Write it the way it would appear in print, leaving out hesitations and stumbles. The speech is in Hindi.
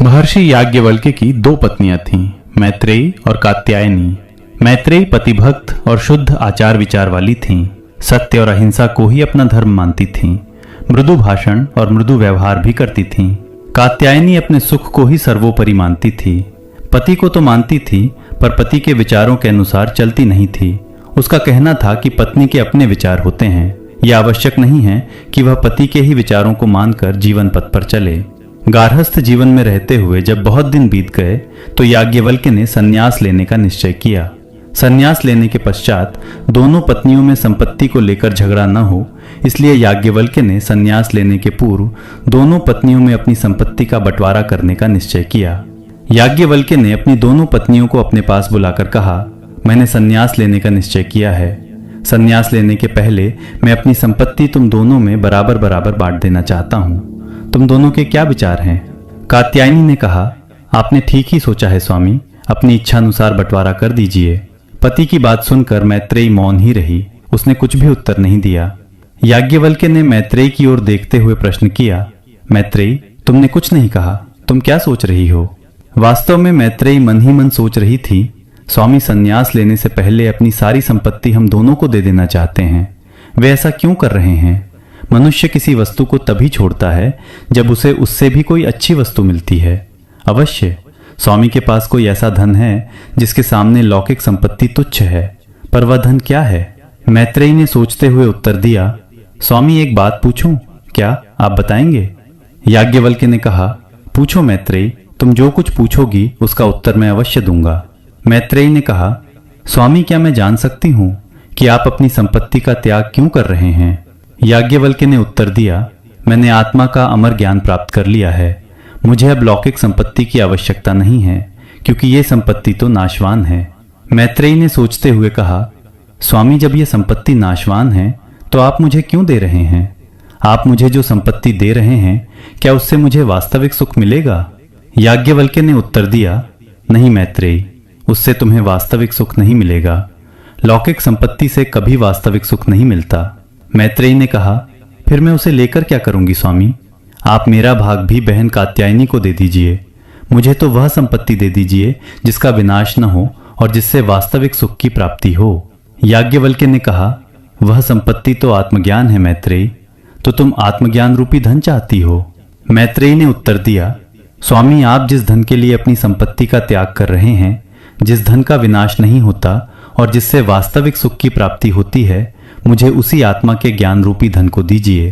महर्षि याज्ञवल्क्य की दो पत्नियां थीं, मैत्रेयी और कात्यायनी। मैत्रेयी पतिभक्त और शुद्ध आचार विचार वाली थीं। सत्य और अहिंसा को ही अपना धर्म मानती थीं। मृदु भाषण और मृदु व्यवहार भी करती थीं। कात्यायनी अपने सुख को ही सर्वोपरि मानती थी। पति को तो मानती थी, पर पति के विचारों के अनुसार चलती नहीं थी। उसका कहना था कि पत्नी के अपने विचार होते हैं। यह आवश्यक नहीं है कि वह पति के ही विचारों को मानकर जीवन पथ पर चले। गार्हस्थ जीवन में रहते हुए जब बहुत दिन बीत गए तो याज्ञवल्क्य ने संन्यास लेने का निश्चय किया। संन्यास लेने के पश्चात दोनों पत्नियों में संपत्ति को लेकर झगड़ा न हो, इसलिए याज्ञवल्क्य ने संन्यास लेने के पूर्व दोनों पत्नियों में अपनी संपत्ति का बंटवारा करने का निश्चय किया। याज्ञवल्क्य ने अपनी दोनों पत्नियों को अपने पास बुलाकर कहा, मैंने संन्यास लेने का निश्चय किया है। संन्यास लेने के पहले मैं अपनी संपत्ति तुम दोनों में बराबर बराबर बांट देना चाहता हूँ। तुम दोनों के क्या विचार हैं? कात्यायनी ने कहा, आपने ठीक ही सोचा है स्वामी, अपनी इच्छानुसार बंटवारा कर दीजिए। पति की बात सुनकर मैत्रेयी मौन ही रही। उसने कुछ भी उत्तर नहीं दिया। याज्ञवल्क्य ने मैत्रेयी की ओर देखते हुए प्रश्न किया, मैत्रेयी, तुमने कुछ नहीं कहा, तुम क्या सोच रही हो? वास्तव में मैत्रेयी मन ही मन सोच रही थी, स्वामी संन्यास लेने से पहले अपनी सारी संपत्ति हम दोनों को दे देना चाहते हैं। वे ऐसा क्यों कर रहे हैं? मनुष्य किसी वस्तु को तभी छोड़ता है जब उसे उससे भी कोई अच्छी वस्तु मिलती है। अवश्य स्वामी के पास कोई ऐसा धन है जिसके सामने लौकिक संपत्ति तुच्छ है, पर वह धन क्या है? मैत्रेयी ने सोचते हुए उत्तर दिया, स्वामी एक बात पूछूं? क्या आप बताएंगे? याज्ञवल्क्य ने कहा, पूछो मैत्रेयी, तुम जो कुछ पूछोगी उसका उत्तर मैं अवश्य दूंगा। मैत्रेयी ने कहा, स्वामी क्या मैं जान सकती हूं कि आप अपनी संपत्ति का त्याग क्यों कर रहे हैं? याज्ञवल्क्य ने उत्तर दिया, मैंने आत्मा का अमर ज्ञान प्राप्त कर लिया है। मुझे अब लौकिक संपत्ति की आवश्यकता नहीं है, क्योंकि ये संपत्ति तो नाशवान है। मैत्रेयी ने सोचते हुए कहा, स्वामी जब ये संपत्ति नाशवान है तो आप मुझे क्यों दे रहे हैं? आप मुझे जो संपत्ति दे रहे हैं, क्या उससे मुझे वास्तविक सुख मिलेगा? याज्ञवल्क्य ने उत्तर दिया, नहीं मैत्रेयी, उससे तुम्हें वास्तविक सुख नहीं मिलेगा। लौकिक संपत्ति से कभी वास्तविक सुख नहीं मिलता। मैत्रेयी ने कहा, फिर मैं उसे लेकर क्या करूंगी स्वामी? आप मेरा भाग भी बहन कात्यायनी को दे दीजिए। मुझे तो वह संपत्ति दे दीजिए जिसका विनाश न हो और जिससे वास्तविक सुख की प्राप्ति हो। याज्ञवल्क्य ने कहा, वह संपत्ति तो आत्मज्ञान है मैत्रेयी, तो तुम आत्मज्ञान रूपी धन चाहती हो? मैत्रेयी ने उत्तर दिया, स्वामी आप जिस धन के लिए अपनी संपत्ति का त्याग कर रहे हैं, जिस धन का विनाश नहीं होता और जिससे वास्तविक सुख की प्राप्ति होती है, मुझे उसी आत्मा के ज्ञान रूपी धन को दीजिए।